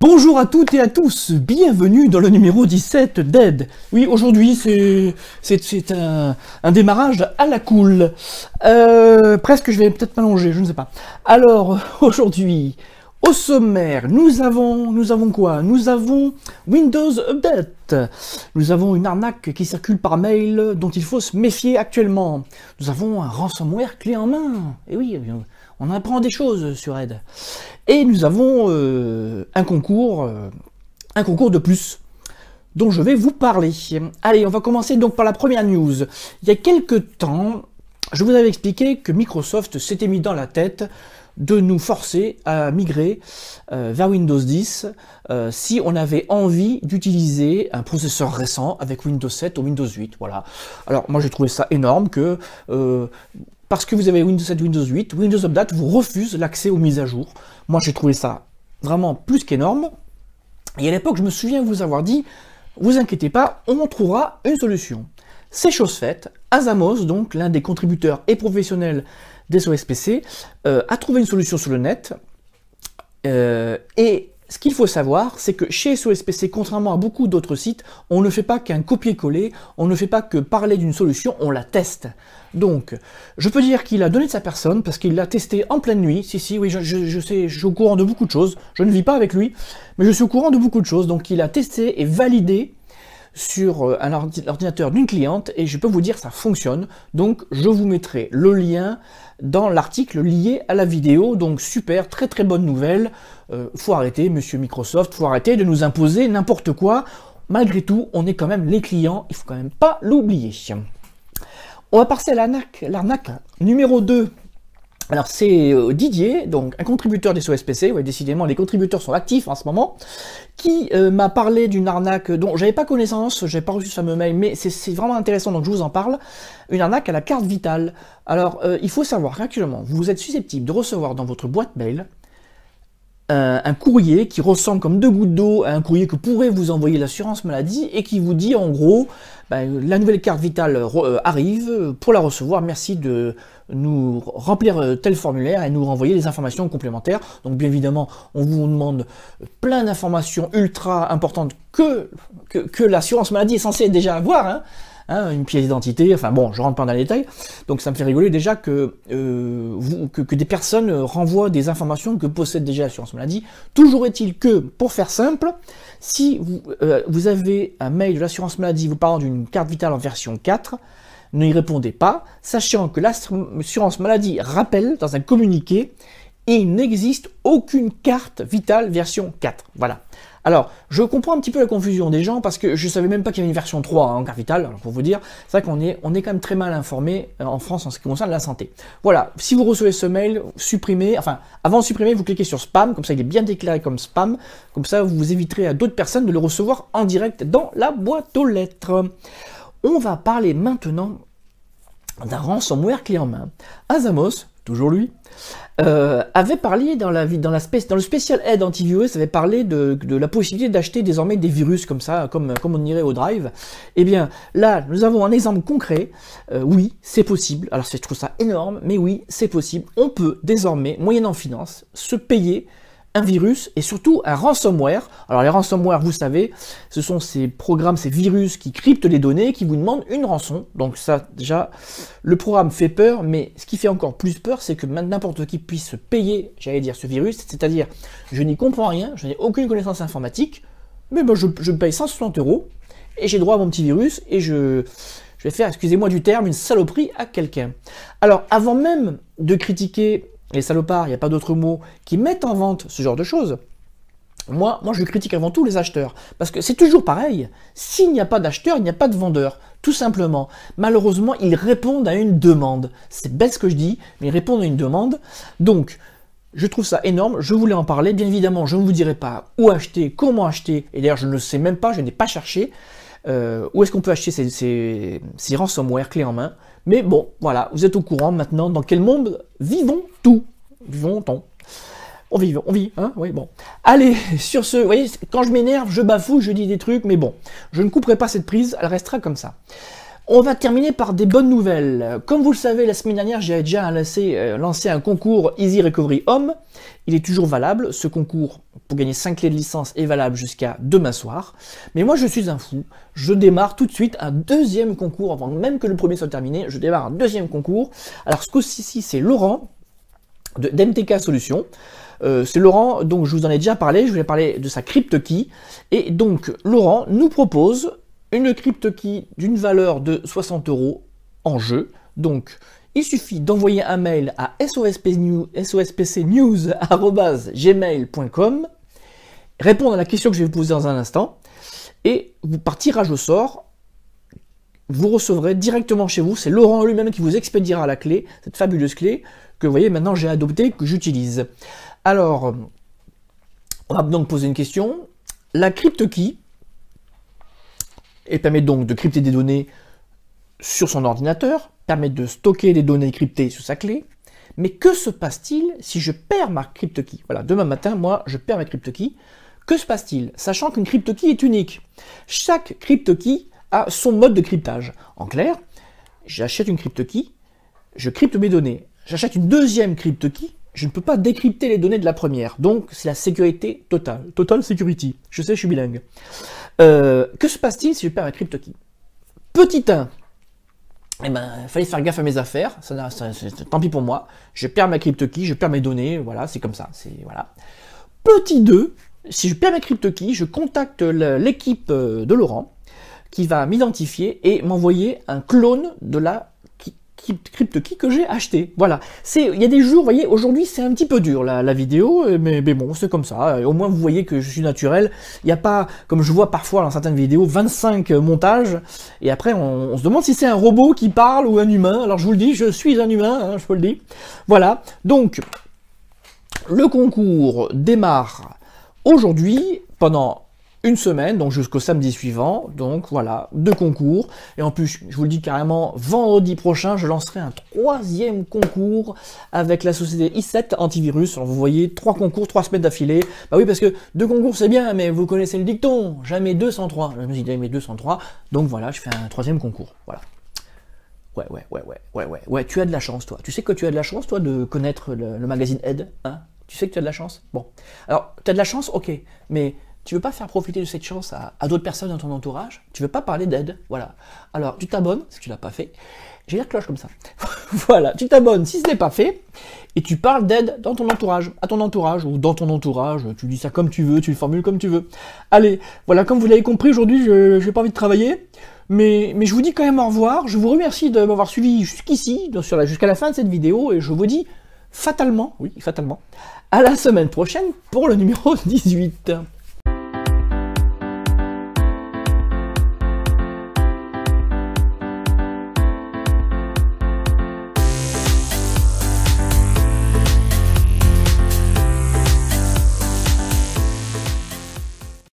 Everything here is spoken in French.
Bonjour à toutes et à tous, bienvenue dans le numéro 17 d'Aide. Oui, aujourd'hui c'est un démarrage à la cool. Presque, je vais peut-être m'allonger, je ne sais pas. Alors, aujourd'hui, au sommaire, nous avons quoi? Nous avons Windows Update. Nous avons une arnaque qui circule par mail dont il faut se méfier actuellement. Nous avons un ransomware clé en main. Et oui, on apprend des choses sur Aide. Et nous avons un concours de plus dont je vais vous parler. Allez, on va commencer donc par la première news. Il y a quelques temps, je vous avais expliqué que Microsoft s'était mis dans la tête de nous forcer à migrer vers Windows 10 si on avait envie d'utiliser un processeur récent avec Windows 7 ou Windows 8. Voilà. Alors moi j'ai trouvé ça énorme que parce que vous avez Windows 7, Windows 8, Windows Update vous refuse l'accès aux mises à jour. Moi j'ai trouvé ça vraiment plus qu'énorme. Et à l'époque je me souviens vous avoir dit, vous inquiétez pas, on trouvera une solution. C'est chose faite. Azamos, donc l'un des contributeurs et professionnels d'SOSPC, a trouvé une solution sur le net. Et ce qu'il faut savoir, c'est que chez SOSPC, contrairement à beaucoup d'autres sites, on ne fait pas qu'un copier-coller, on ne fait pas que parler d'une solution, on la teste. Donc, je peux dire qu'il a donné de sa personne, parce qu'il l'a testé en pleine nuit. Si, oui, je sais, je suis au courant de beaucoup de choses. Je ne vis pas avec lui, mais je suis au courant de beaucoup de choses. Donc, il a testé et validé sur un ordinateur d'une cliente, et je peux vous dire ça fonctionne. Donc je vous mettrai le lien dans l'article lié à la vidéo. Donc super, très très bonne nouvelle. Faut arrêter, monsieur Microsoft, faut arrêter de nous imposer n'importe quoi. Malgré tout, on est quand même les clients, il faut quand même pas l'oublier. On va passer à l'arnaque numéro 2. Alors c'est Didier, donc un contributeur des SOSPC, ouais, décidément les contributeurs sont actifs en ce moment, qui m'a parlé d'une arnaque dont j'avais pas connaissance, j'avais pas reçu ce fameux mail, mais c'est vraiment intéressant, donc je vous en parle. Une arnaque à la carte vitale. Alors il faut savoir qu'actuellement vous êtes susceptible de recevoir dans votre boîte mail un courrier qui ressemble comme deux gouttes d'eau à un courrier que pourrait vous envoyer l'assurance maladie et qui vous dit en gros la nouvelle carte vitale arrive, pour la recevoir merci de nous remplir tel formulaire et nous renvoyer les informations complémentaires. Donc bien évidemment on vous demande plein d'informations ultra importantes que l'assurance maladie est censée déjà avoir, hein. Une pièce d'identité, enfin bon, je rentre pas dans les détails, donc ça me fait rigoler déjà que des personnes renvoient des informations que possède déjà l'assurance maladie. Toujours est-il que, pour faire simple, si vous avez un mail de l'assurance maladie vous parlant d'une carte vitale en version 4, ne y répondez pas, sachant que l'assurance maladie rappelle dans un communiqué, il n'existe aucune carte vitale version 4. Voilà. Alors, je comprends un petit peu la confusion des gens, parce que je savais même pas qu'il y avait une version 3 en carte vitale, alors pour vous dire, c'est vrai qu'on est quand même très mal informé en France en ce qui concerne la santé. Voilà, si vous recevez ce mail, supprimez, enfin, avant de supprimer, vous cliquez sur spam, comme ça il est bien déclaré comme spam, comme ça vous éviterez à d'autres personnes de le recevoir en direct dans la boîte aux lettres. On va parler maintenant d'un ransomware clé en main. Azamos, toujours lui, avait parlé dans le spécial Aide antivirus, avait parlé de la possibilité d'acheter désormais des virus comme ça, comme on irait au Drive. Eh bien, là, nous avons un exemple concret. Oui, c'est possible. Alors, je trouve ça énorme, mais oui, c'est possible. On peut désormais, moyennant finance, se payer un virus et surtout un ransomware. Alors les ransomware, vous savez, ce sont ces programmes, ces virus qui cryptent les données, qui vous demandent une rançon. Donc ça, déjà, le programme fait peur, mais ce qui fait encore plus peur, c'est que n'importe qui puisse payer, j'allais dire, ce virus, c'est-à-dire, je n'y comprends rien, je n'ai aucune connaissance informatique, mais ben, je me paye 160 € et j'ai droit à mon petit virus et je vais faire, excusez-moi du terme, une saloperie à quelqu'un. Alors, avant même de critiquer les salopards, il n'y a pas d'autre mot, qui mettent en vente ce genre de choses, moi je critique avant tout les acheteurs. Parce que c'est toujours pareil, s'il n'y a pas d'acheteur, il n'y a pas de vendeur. Tout simplement. Malheureusement, ils répondent à une demande. C'est bête ce que je dis, mais ils répondent à une demande. Donc, je trouve ça énorme, je voulais en parler. Bien évidemment, je ne vous dirai pas où acheter, comment acheter, et d'ailleurs je ne le sais même pas, je n'ai pas cherché. Où est-ce qu'on peut acheter ces ransomware clés en main. Mais bon, voilà, vous êtes au courant maintenant dans quel monde vivons-nous. Vivons-on. On vit, hein, oui, bon. Allez, sur ce, vous voyez, quand je m'énerve, je bafouille, je dis des trucs, mais bon, je ne couperai pas cette prise, elle restera comme ça. On va terminer par des bonnes nouvelles. Comme vous le savez, la semaine dernière, j'ai déjà lancé un concours Easy Recovery Home. Il est toujours valable. Ce concours, pour gagner 5 clés de licence, est valable jusqu'à demain soir. Mais moi, je suis un fou. Je démarre tout de suite un deuxième concours. Avant même que le premier soit terminé, je démarre un deuxième concours. Alors, ce coup-ci, c'est Laurent d'MTK Solutions. C'est Laurent, donc je vous en ai déjà parlé. Je voulais parler de sa CryptoKey. Et donc, Laurent nous propose une CryptoKey d'une valeur de 60 € en jeu. Donc, il suffit d'envoyer un mail à sospcnews@gmail.com, répondre à la question que je vais vous poser dans un instant, et par tirage au sort, vous recevrez directement chez vous, c'est Laurent lui-même qui vous expédiera la clé, cette fabuleuse clé que vous voyez maintenant j'ai adoptée, que j'utilise. Alors, on va donc poser une question. La CryptoKey, elle permet donc de crypter des données sur son ordinateur, permet de stocker des données cryptées sur sa clé. Mais que se passe-t-il si je perds ma CryptoKey? Voilà, demain matin, moi, je perds ma CryptoKey. Que se passe-t-il? Sachant qu'une CryptoKey est unique. Chaque CryptoKey a son mode de cryptage. En clair, j'achète une CryptoKey, je crypte mes données. J'achète une deuxième CryptoKey, je ne peux pas décrypter les données de la première. Donc, c'est la sécurité totale. Total security. Je sais, je suis bilingue. Que se passe-t-il si je perds ma CryptoKey? Petit 1, eh ben, il fallait faire gaffe à mes affaires, tant pis pour moi. Je perds ma CryptoKey, je perds mes données, voilà, c'est comme ça. Voilà. Petit 2, si je perds ma CryptoKey, je contacte l'équipe de Laurent, qui va m'identifier et m'envoyer un clone de la CryptoKey que j'ai acheté. Voilà. Il y a des jours, vous voyez, aujourd'hui c'est un petit peu dur la vidéo, mais bon, c'est comme ça. Au moins vous voyez que je suis naturel. Il n'y a pas, comme je vois parfois dans certaines vidéos, 25 montages, et après on se demande si c'est un robot qui parle ou un humain. Alors je vous le dis, je suis un humain, hein, je vous le dis. Voilà. Donc, le concours démarre aujourd'hui pendant une semaine, donc jusqu'au samedi suivant, donc voilà, 2 concours, et en plus, je vous le dis carrément, vendredi prochain, je lancerai un 3e concours avec la société i7 Antivirus. Alors vous voyez, 3 concours, 3 semaines d'affilée. Bah oui, parce que 2 concours c'est bien, mais vous connaissez le dicton, jamais 2 sans 3. Je me suis dit jamais 2 sans 3, donc voilà, je fais un 3e concours, voilà. Ouais, tu as de la chance, toi. Tu sais que tu as de la chance, toi, de connaître le magazine Ed, hein? Tu sais que tu as de la chance? Bon. Alors, tu as de la chance, ok, mais tu veux pas faire profiter de cette chance à d'autres personnes dans ton entourage? Tu veux pas parler d'aide? Voilà. Alors, tu t'abonnes, si tu l'as pas fait. J'ai la cloche comme ça. Voilà, tu t'abonnes si ce n'est pas fait, et tu parles d'aide dans ton entourage, à ton entourage, ou dans ton entourage, tu dis ça comme tu veux, tu le formules comme tu veux. Allez, voilà, comme vous l'avez compris, aujourd'hui, je n'ai pas envie de travailler, mais je vous dis quand même au revoir. Je vous remercie de m'avoir suivi jusqu'ici, jusqu'à la fin de cette vidéo, et je vous dis fatalement, oui, fatalement, à la semaine prochaine pour le numéro 18.